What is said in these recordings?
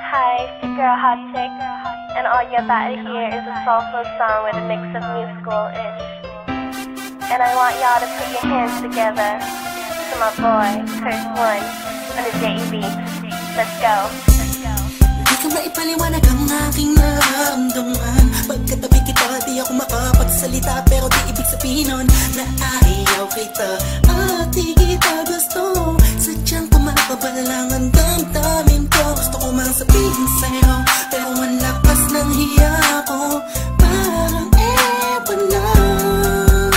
Hi, it's your girl Hot Chick, and all you're about to hear is a soulful song with a mix of musical-ish. And I want y'all to put your hands together to my boy, Curse One, on the J.E.B. Let's go. Di ka maipaliwanag ang aking nararamdaman. Pagkatabi kita, di ako makapagsalita, pero di ibig sabihin nun na ayaw kita at di kita gusto. Sadyang kumakabala lang ang damdamin ko. Gusto ko mang sabihin sa'yo, pero ang lakas ng hiya ko, parang ewan lang.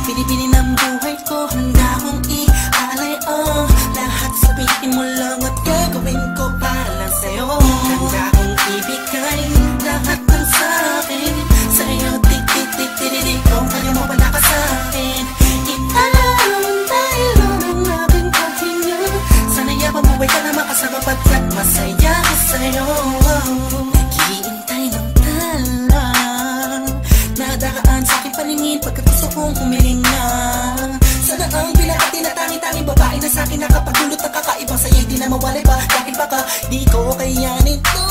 Pinipili ng buhay ko, handa kong ialay ang lahat. Sabihin mo lang at gagawin ko para lang sa'yo. Handa kong ibigay lahat ng sa'kin sa'yo. Tik-tik-tik-tik-tik, kung kaya mo wala ka sa'kin. Ialam dahil ang aking paghinga. Sana yabang buhay ka na makasama, pagkat masaya ko sa'yo. Naghihintay ng talang nadakaan sa'king paningin, pagkat gusto kong humiling na. Sana ang pinakati na tangi-tanging babae na sa'kin nakapagdulot ng kakaibang sa'yo, di na mawalay pa. Dahil baka di ko kayanin to.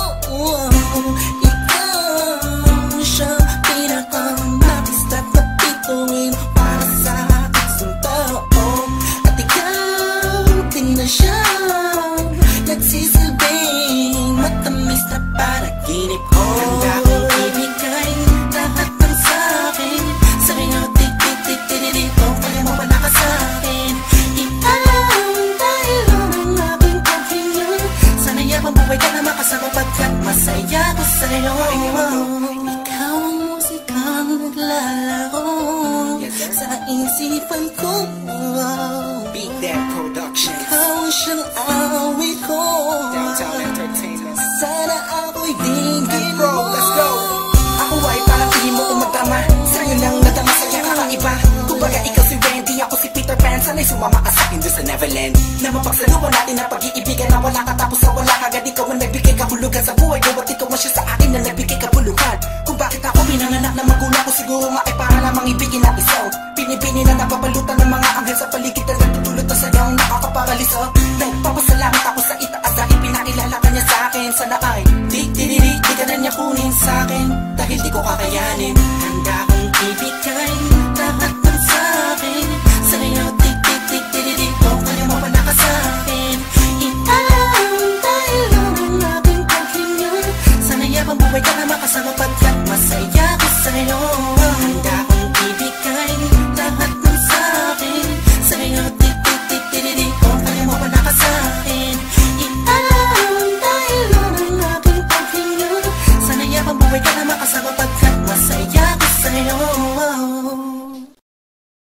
Ikaw siyang pinakamapis at napituin para sa isang tao. At ikaw din na siyang nagsisilbing matamis na panaginip ko. Handa kong ibigay lahat ng sa'kin sa'yo. Tik-tik-tik-tik-tik, kung kaya mo wala ka sa'kin. Ialam dahil ang aking paghinga. Sana yabang buhay ka na makasama, pagkat masaya ko sa'yo. Ikaw ang musikang naglalaro sa isipan ko. Beat That Productions. Ikaw ang siyang awit ko. Downtown Entertainment. Sana ako'y dinggin mo. Let's go. Ako ay parang pihin mo umatama. Sa'yo lang nadama, sa'yo kakaiba. Kumbaga ikaw si Wendy, ako si Peter Pan. Sana'y sumama ka sa'kin doon sa Neverland. Na mapagsaluhan natin na pag-iibigan na wala ka tapos na wala ka. Agad ikaw ang nagbigay kahulugan sa buhay ko, at ikaw ang siya sa akin na nagbigay kabuluhan. Kung bakit ako pinanganak na magulang ko, siguro nga ay para lamang ibigin ang isaw. Pinipini na napapalutan ng mga anghel sa paligid na nagtutulot na sayaw nakakaparalisa. Nagpapas